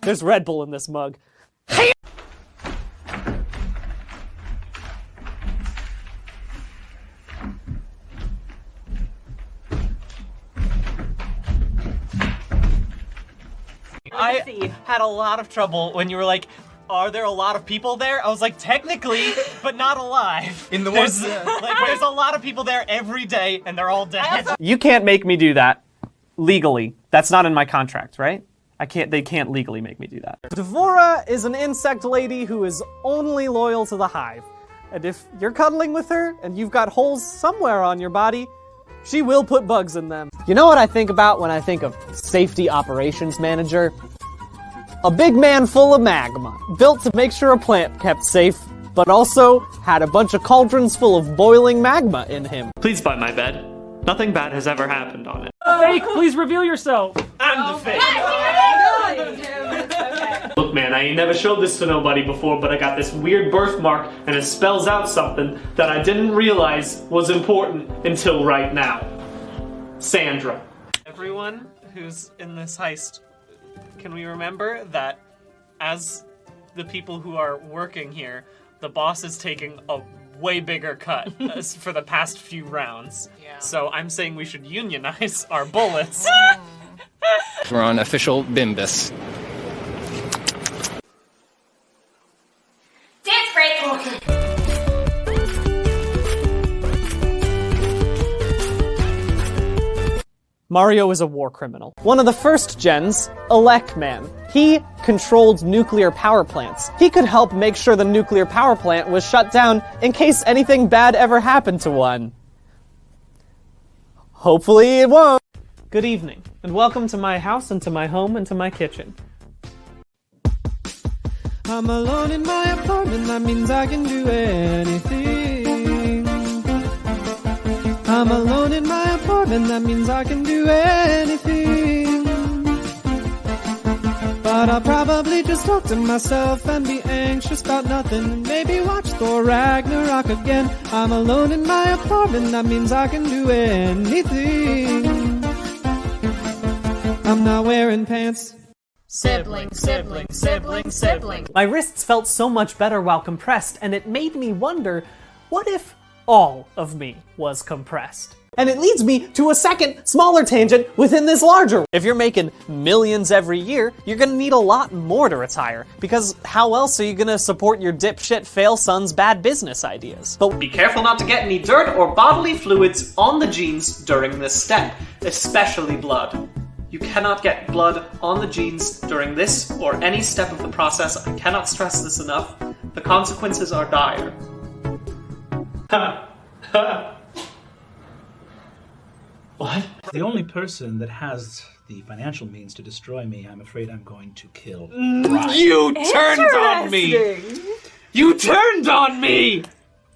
There's Red Bull in this mug. I had a lot of trouble when you were like, are there a lot of people there? I was like, technically, but not alive. In the there's, woods? there's a lot of people there every day, and they're all dead. You can't make me do that legally. That's not in my contract, right? They can't legally make me do that. Devora is an insect lady who is only loyal to the hive. And if you're cuddling with her and you've got holes somewhere on your body, she will put bugs in them. You know what I think about when I think of safety operations manager? A big man full of magma, built to make sure a plant kept safe, but also had a bunch of cauldrons full of boiling magma in him. Please buy my bed. Nothing bad has ever happened on it. Fake, please reveal yourself. I'm the fake. Okay. Look, man, I ain't never showed this to nobody before, but I got this weird birthmark, and it spells out something that I didn't realize was important until right now. Sandra. Everyone who's in this heist, can we remember that as the people who are working here, the boss is taking a way bigger cut for the past few rounds. Yeah. So I'm saying we should unionize our bullets. We're on official Bimbus. Dance break! Okay. Mario is a war criminal. One of the first gens, Elec Man. He controlled nuclear power plants. He could help make sure the nuclear power plant was shut down in case anything bad ever happened to one. Hopefully it won't. Good evening, and welcome to my house and to my home and to my kitchen. I'm alone in my apartment, that means I can do anything. I'm alone in my apartment, that means I can do anything. But I'll probably just talk to myself and be anxious about nothing. Maybe watch Thor Ragnarok again. I'm alone in my apartment, that means I can do anything. I'm not wearing pants. Sibling, sibling, sibling, sibling. My wrists felt so much better while compressed, and it made me wonder, what if all of me was compressed? And it leads me to a second, smaller tangent within this larger one. If you're making millions every year, you're gonna need a lot more to retire, because how else are you gonna support your dipshit fail son's bad business ideas? But be careful not to get any dirt or bodily fluids on the jeans during this step, especially blood. You cannot get blood on the jeans during this or any step of the process. I cannot stress this enough. The consequences are dire. What? The only person that has the financial means to destroy me, I'm afraid I'm going to kill. You turned on me! You turned on me!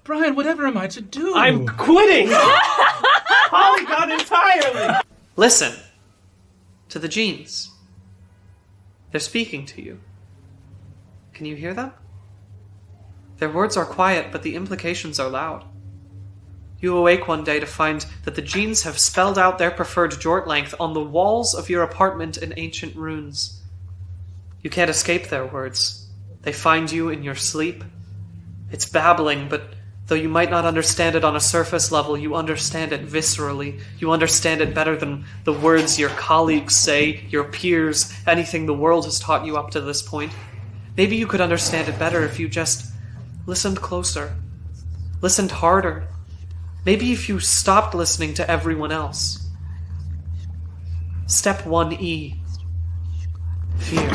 Brian, whatever am I to do? I'm quitting! Polygon entirely! Listen to the genes. They're speaking to you. Can you hear them? Their words are quiet, but the implications are loud. You awake one day to find that the genes have spelled out their preferred jort length on the walls of your apartment in ancient runes. You can't escape their words. They find you in your sleep. It's babbling, but though you might not understand it on a surface level, you understand it viscerally. You understand it better than the words your colleagues say, your peers, anything the world has taught you up to this point. Maybe you could understand it better if you just listened closer, listened harder. Maybe if you stopped listening to everyone else. Step 1E. Fear.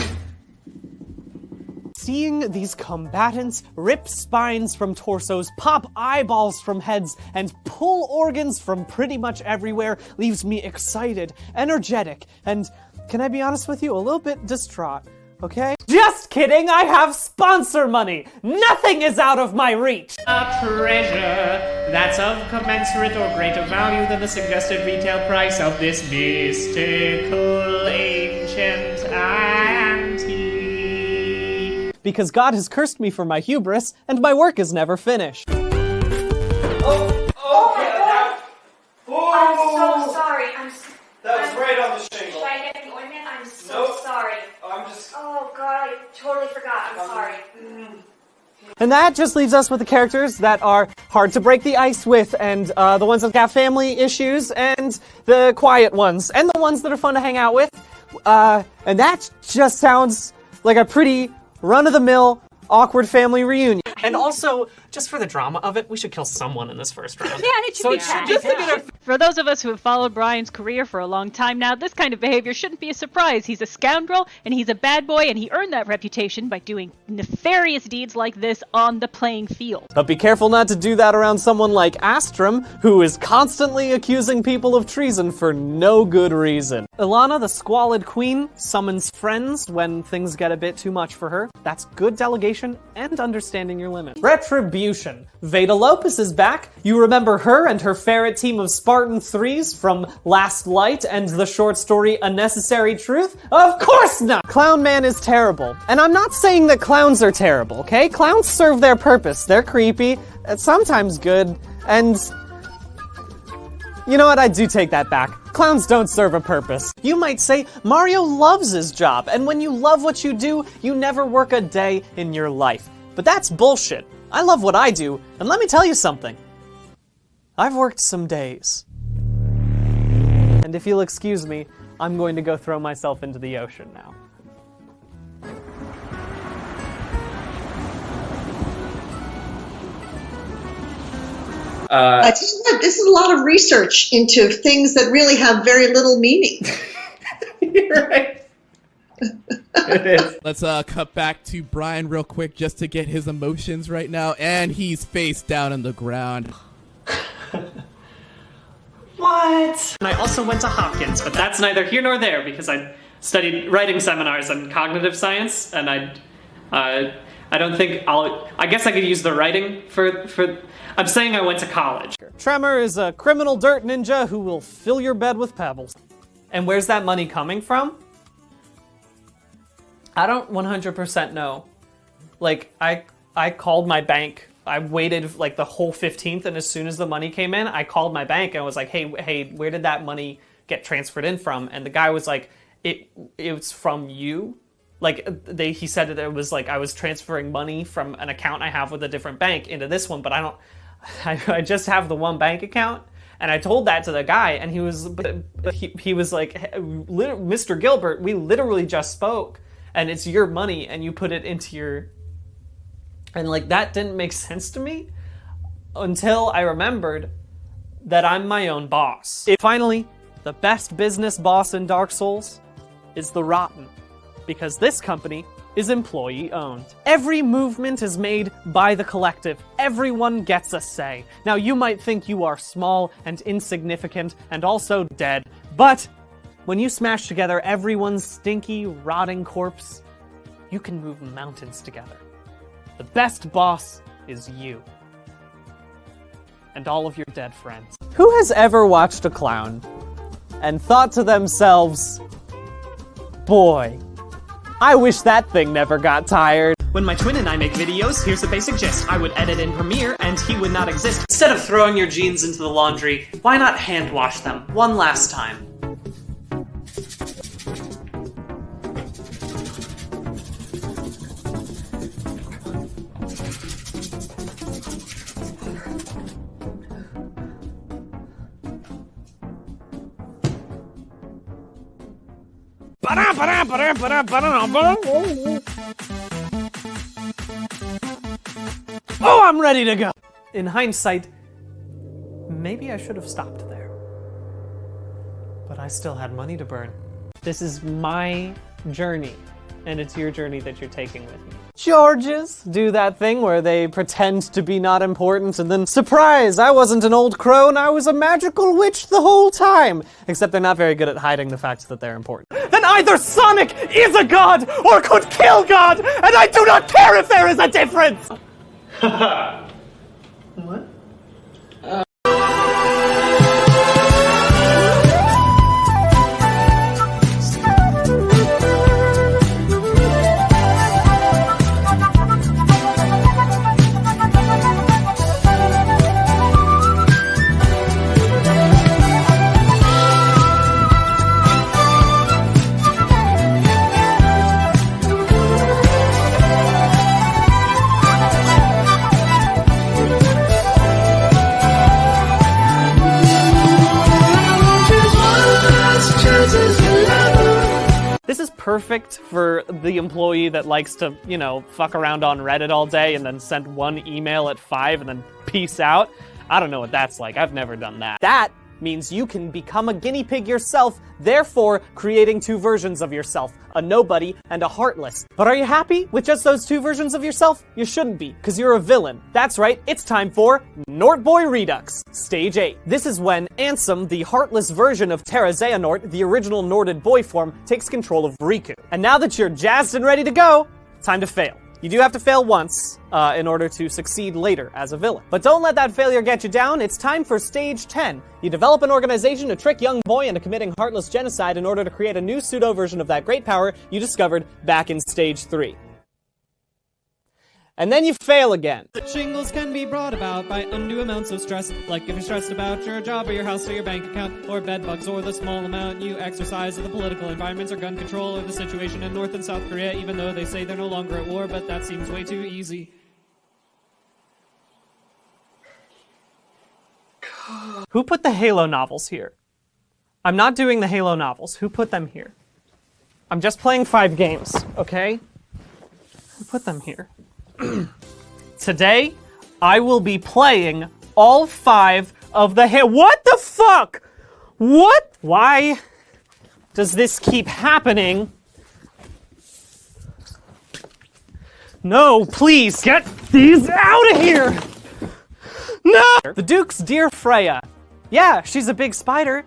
Seeing these combatants rip spines from torsos, pop eyeballs from heads, and pull organs from pretty much everywhere leaves me excited, energetic, and, can I be honest with you, a little bit distraught, okay? Just kidding, I have sponsor money! Nothing is out of my reach! A treasure that's of commensurate or greater value than the suggested retail price of this mystical ancient antique. Because God has cursed me for my hubris, and my work is never finished. Oh my God! And that just leaves us with the characters that are hard to break the ice with, and the ones that got family issues, and the quiet ones, and the ones that are fun to hang out with. And that just sounds like a pretty run-of-the-mill, awkward family reunion. And also, just for the drama of it, we should kill someone in this first round. Yeah, and it should be just for those of us who have followed Brian's career for a long time now, this kind of behavior shouldn't be a surprise. He's a scoundrel, and he's a bad boy, and he earned that reputation by doing nefarious deeds like this on the playing field. But be careful not to do that around someone like Astrum, who is constantly accusing people of treason for no good reason. Ilana, the squalid queen, summons friends when things get a bit too much for her. That's good delegation and understanding your limits. Retribution. Veda Lopez is back. You remember her and her ferret team of Spartan 3s from Last Light and the short story A Necessary Truth? Of course not! Clown Man is terrible. And I'm not saying that clowns are terrible, okay? Clowns serve their purpose. They're creepy, sometimes good, and... You know what? I do take that back. Clowns don't serve a purpose. You might say Mario loves his job, and when you love what you do, you never work a day in your life. But that's bullshit. I love what I do, and let me tell you something. I've worked some days. And if you'll excuse me, I'm going to go throw myself into the ocean now. This is a lot of research into things that really have very little meaning. You're right. It is. Let's cut back to Brian real quick just to get his emotions right now, and he's face down on the ground. What? And I also went to Hopkins, but that's neither here nor there because I studied writing seminars on cognitive science, and I don't think I guess I could use the writing for. I'm saying I went to college. Tremor is a criminal dirt ninja who will fill your bed with pebbles. And where's that money coming from? I don't 100% know. Like, I called my bank. I waited like the whole 15th, and as soon as the money came in, I called my bank and I was like, hey, where did that money get transferred in from? And the guy was like, it's from you. Like, he said that it was like I was transferring money from an account I have with a different bank into this one, but I just have the one bank account. And I told that to the guy, and he was like, Mr. Gilbert, we literally just spoke, and it's your money, and you put it into your... And like, that didn't make sense to me until I remembered that I'm my own boss. Finally, the best business boss in Dark Souls is the Rotten, because this company is employee-owned. Every movement is made by the collective. Everyone gets a say. Now, you might think you are small and insignificant and also dead, but when you smash together everyone's stinky, rotting corpse, you can move mountains together. The best boss is you. And all of your dead friends. Who has ever watched a clown and thought to themselves, boy, I wish that thing never got tired. When my twin and I make videos, here's the basic gist. I would edit in Premiere, and he would not exist. Instead of throwing your jeans into the laundry, why not hand wash them one last time? Oh, I'm ready to go! In hindsight, maybe I should have stopped there. But I still had money to burn. This is my journey, and it's your journey that you're taking with me. Georges do that thing where they pretend to be not important and then, surprise, I wasn't an old crone, I was a magical witch the whole time. Except they're not very good at hiding the fact that they're important. Then either Sonic is a god or could kill God, and I do not care if there is a difference! What? perfect for the employee that likes to, you know, fuck around on Reddit all day and then send one email at 5 and then peace out. I don't know what that's like. I've never done that. That means you can become a guinea pig yourself, therefore creating two versions of yourself, a nobody and a heartless. But are you happy with just those two versions of yourself? You shouldn't be, because you're a villain. That's right, it's time for Nortboy Redux, Stage 8. This is when Ansem, the heartless version of Terra Xehanort, the original Norded boy form, takes control of Riku. And now that you're jazzed and ready to go, time to fail. You do have to fail once in order to succeed later as a villain. But don't let that failure get you down. It's time for Stage 10. You develop an organization to trick young boy into committing heartless genocide in order to create a new pseudo-version of that great power you discovered back in Stage 3. And then you fail again. Shingles can be brought about by undue amounts of stress, like if you're stressed about your job or your house or your bank account, or bedbugs, or the small amount you exercise, or the political environments, or gun control, or the situation in North and South Korea, even though they say they're no longer at war, but that seems way too easy. Who put the Halo novels here? I'm not doing the Halo novels. Who put them here? I'm just playing 5 games, okay? Who put them here? Today, I will be playing all 5 of the What the fuck? What? Why does this keep happening? No, please, get these out of here! No! The Duke's dear Freya. Yeah, she's a big spider,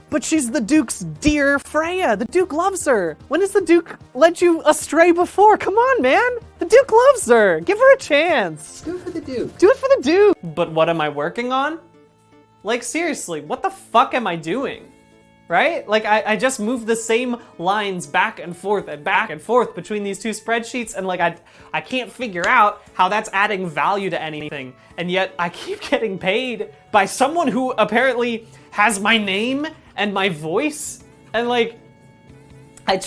but she's the Duke's dear Freya. The Duke loves her. When has the Duke led you astray before? Come on, man. The Duke loves her. Give her a chance. Do it for the Duke. Do it for the Duke. But what am I working on? Like, seriously, what the fuck am I doing? Right? Like, I just moved the same lines back and forth between these two spreadsheets, and like, I can't figure out how that's adding value to anything. And yet, I keep getting paid by someone who apparently has my name and my voice, and like, I'm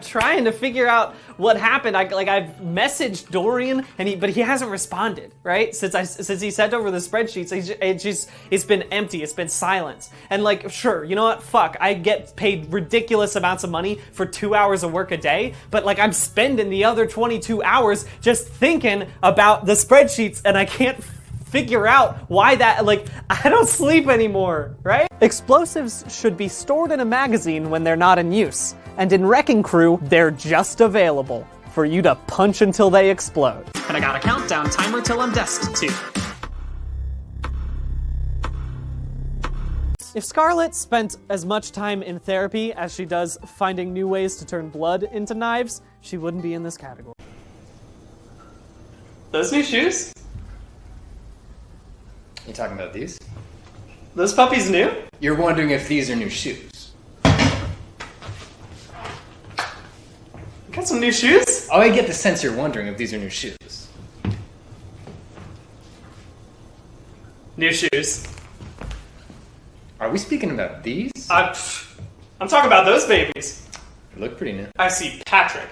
trying to figure out what happened. I've messaged Dorian, but he hasn't responded, right? Since he sent over the spreadsheets, it's been empty. It's been silence. And like, sure, you know what? Fuck, I get paid ridiculous amounts of money for 2 hours of work a day, but like, I'm spending the other 22 hours just thinking about the spreadsheets, and I can't figure out why that, like, I don't sleep anymore, right? Explosives should be stored in a magazine when they're not in use, and in Wrecking Crew, they're just available for you to punch until they explode. And I got a countdown timer till I'm destitute. If Scarlet spent as much time in therapy as she does finding new ways to turn blood into knives, she wouldn't be in this category. Those new shoes? You talking about these? Those puppies new? You're wondering if these are new shoes. Got some new shoes? Oh, I get the sense you're wondering if these are new shoes. New shoes. Are we speaking about these? I'm talking about those babies. They look pretty new. I see Patrick.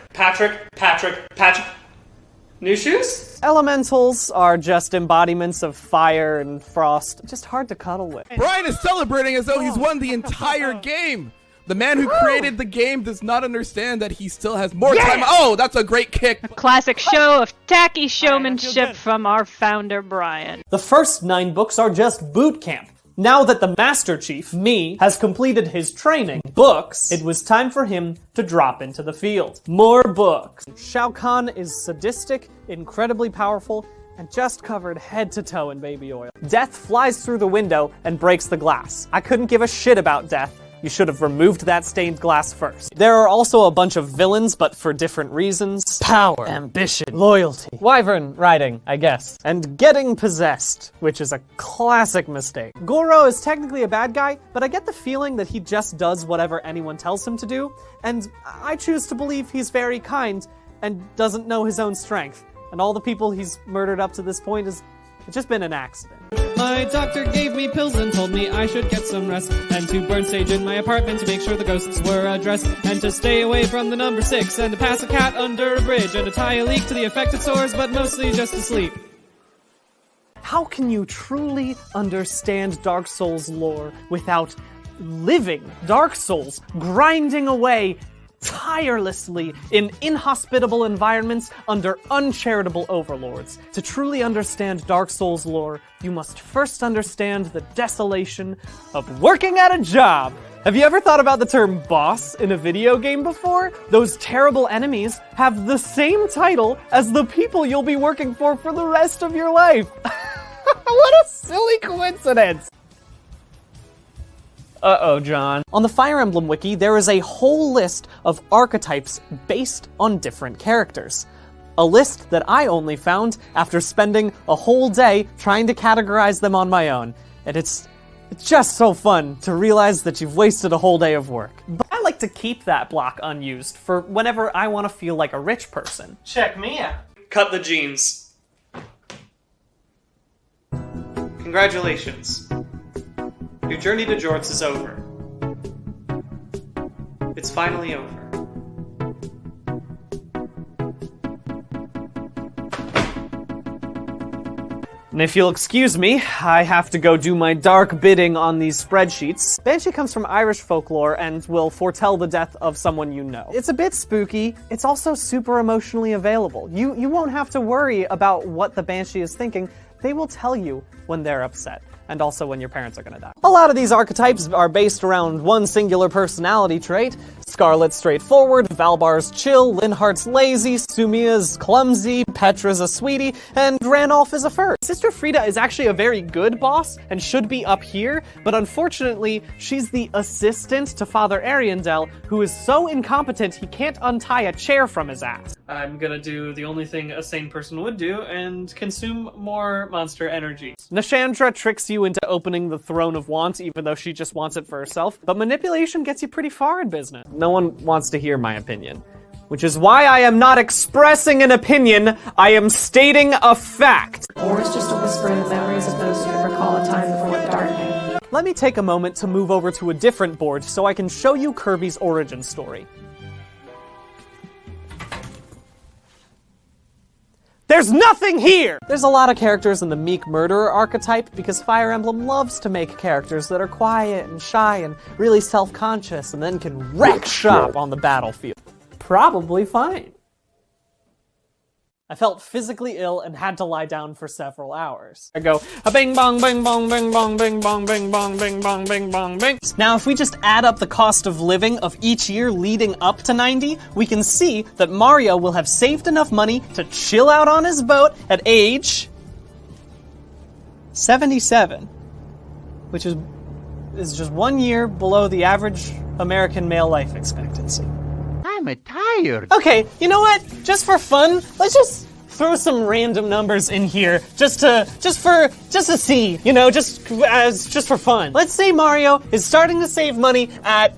New shoes? Elementals are just embodiments of fire and frost. Just hard to cuddle with. Brian is celebrating as though he's won the entire game. The man who created the game does not understand that he still has more time. Oh, that's a great kick. A classic show of tacky showmanship from our founder, Brian. The first 9 books are just boot camp. Now that the Master Chief, me, has completed his training, books, it was time for him to drop into the field. More books. Shao Kahn is sadistic, incredibly powerful, and just covered head to toe in baby oil. Death flies through the window and breaks the glass. I couldn't give a shit about Death. You should have removed that stained glass first. There are also a bunch of villains, but for different reasons. Power, ambition, loyalty, wyvern riding, I guess, and getting possessed, which is a classic mistake. Goro is technically a bad guy, but I get the feeling that he just does whatever anyone tells him to do, and I choose to believe he's very kind and doesn't know his own strength. And all the people he's murdered up to this point it's just been an accident. My doctor gave me pills and told me I should get some rest, and to burn sage in my apartment to make sure the ghosts were addressed, and to stay away from the number 6, and to pass a cat under a bridge, and to tie a leak to the affected sores, but mostly just to sleep. How can you truly understand Dark Souls lore without living Dark Souls, grinding away tirelessly in inhospitable environments under uncharitable overlords. To truly understand Dark Souls lore, you must first understand the desolation of working at a job. Have you ever thought about the term boss in a video game before? Those terrible enemies have the same title as the people you'll be working for the rest of your life. What a silly coincidence! Uh-oh, John. On the Fire Emblem wiki, there is a whole list of archetypes based on different characters. A list that I only found after spending a whole day trying to categorize them on my own. And it's just so fun to realize that you've wasted a whole day of work. But I like to keep that block unused for whenever I want to feel like a rich person. Check me out. Cut the jeans. Congratulations. Your journey to Jorts is over. It's finally over. And if you'll excuse me, I have to go do my dark bidding on these spreadsheets. Banshee comes from Irish folklore and will foretell the death of someone you know. It's a bit spooky. It's also super emotionally available. You won't have to worry about what the Banshee is thinking. They will tell you when they're upset, and also when your parents are gonna die. A lot of these archetypes are based around one singular personality trait. Scarlet's straightforward, Valbar's chill, Linhart's lazy, Sumia's clumsy, Petra's a sweetie, and Ranulf is a fur. Sister Frida is actually a very good boss and should be up here, but unfortunately, she's the assistant to Father Ariandel, who is so incompetent he can't untie a chair from his ass. I'm gonna do the only thing a sane person would do and consume more monster energy. Nashandra tricks you into opening the Throne of Want, even though she just wants it for herself, but manipulation gets you pretty far in business. No one wants to hear my opinion, which is why I am not expressing an opinion, I am stating a fact. Or it's just a whisper in the memories of those who recall a time before the dark. Let me take a moment to move over to a different board so I can show you Kirby's origin story. There's nothing here! There's a lot of characters in the meek murderer archetype because Fire Emblem loves to make characters that are quiet and shy and really self-conscious and then can wreck shop on the battlefield. Probably fine. I felt physically ill and had to lie down for several hours. I go, a bing bong, bing bong, bing bong, bing bong, bing bong, bing bong, bing bong, bing. Now, if we just add up the cost of living of each year leading up to 90, we can see that Mario will have saved enough money to chill out on his boat at age 77, which is just 1 year below the average American male life expectancy. I'm tired. Okay, you know what? Just for fun, let's just throw some random numbers in here, just to see, you know, just for fun. Let's say Mario is starting to save money at,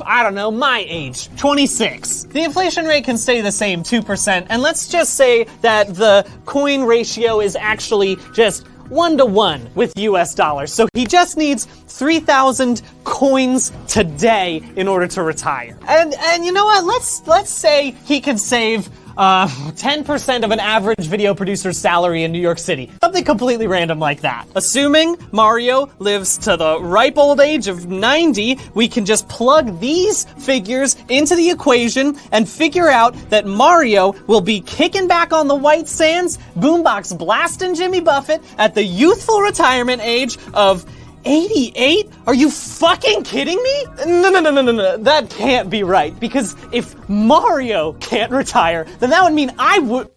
I don't know, my age, 26. The inflation rate can stay the same, 2%, and let's just say that the coin ratio is actually just 1-to-1 with US dollars. So he just needs 3,000 coins today in order to retire. And you know what? Let's say he can save 10% of an average video producer's salary in New York City. Something completely random like that. Assuming Mario lives to the ripe old age of 90, we can just plug these figures into the equation and figure out that Mario will be kicking back on the white sands, boombox blasting Jimmy Buffett at the youthful retirement age of 88? Are you fucking kidding me? No. That can't be right. Because if Mario can't retire, then that would mean I would...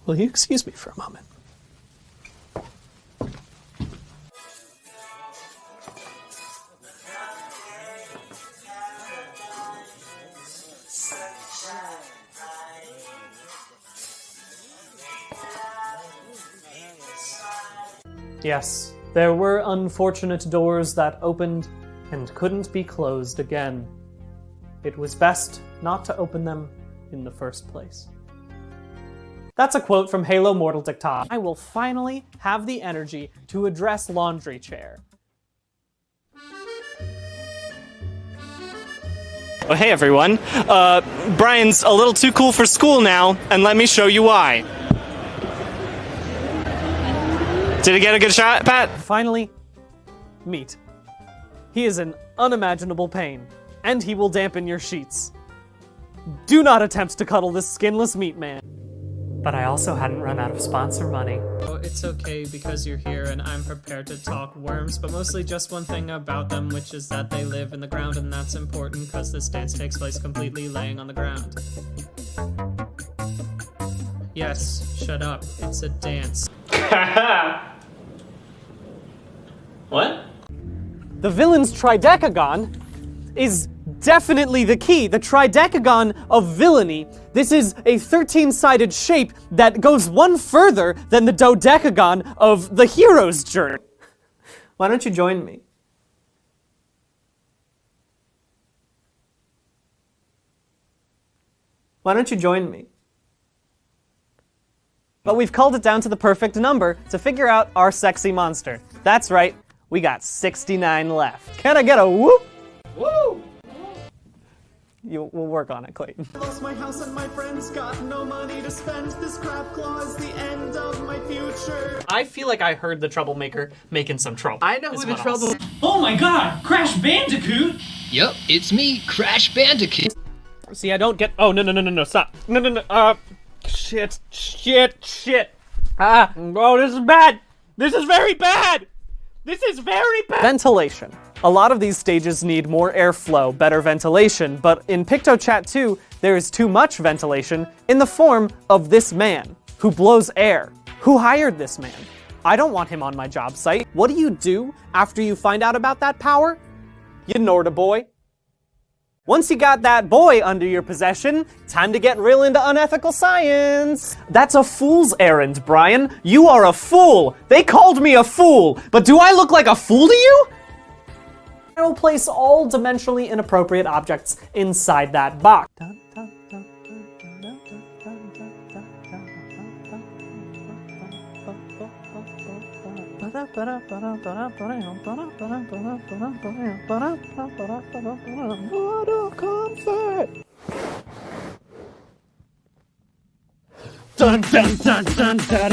Will you excuse me for a moment? Yes, there were unfortunate doors that opened and couldn't be closed again. It was best not to open them in the first place. That's a quote from Halo Mortal Dictat. I will finally have the energy to address Laundry Chair. Oh, hey everyone. Brian's a little too cool for school now, and let me show you why. Did he get a good shot, Pat? Finally, meat. He is an unimaginable pain, and he will dampen your sheets. Do not attempt to cuddle this skinless meat man. But I also hadn't run out of sponsor money. Oh, it's okay because you're here and I'm prepared to talk worms, but mostly just one thing about them, which is that they live in the ground, and that's important because this dance takes place completely laying on the ground. Yes, shut up. It's a dance. What? The villain's tridecagon is definitely the key. The tridecagon of villainy. This is a 13-sided shape that goes one further than the dodecagon of the hero's journey. Why don't you join me? Why don't you join me? But we've culled it down to the perfect number to figure out our sexy monster. That's right, we got 69 left. Can I get a whoop? Woo! We'll work on it, Clayton. I lost my house and my friends got no money to spend. This crap claw is the end of my future. I feel like I heard the troublemaker making some trouble. I know who the trouble. Oh my god, Crash Bandicoot! Yup, it's me, Crash Bandicoot. See, I don't get. Oh, no, stop. No. Shit. Oh, this is bad. This is very bad. This is very bad. Ventilation. A lot of these stages need more airflow, better ventilation, but in PictoChat 2, there is too much ventilation in the form of this man, who blows air. Who hired this man? I don't want him on my job site. What do you do after you find out about that power? You ignore the boy. Once you got that boy under your possession, time to get real into unethical science. That's a fool's errand, Brian. You are a fool. They called me a fool, but do I look like a fool to you? I will place all dimensionally inappropriate objects inside that box. Comfort.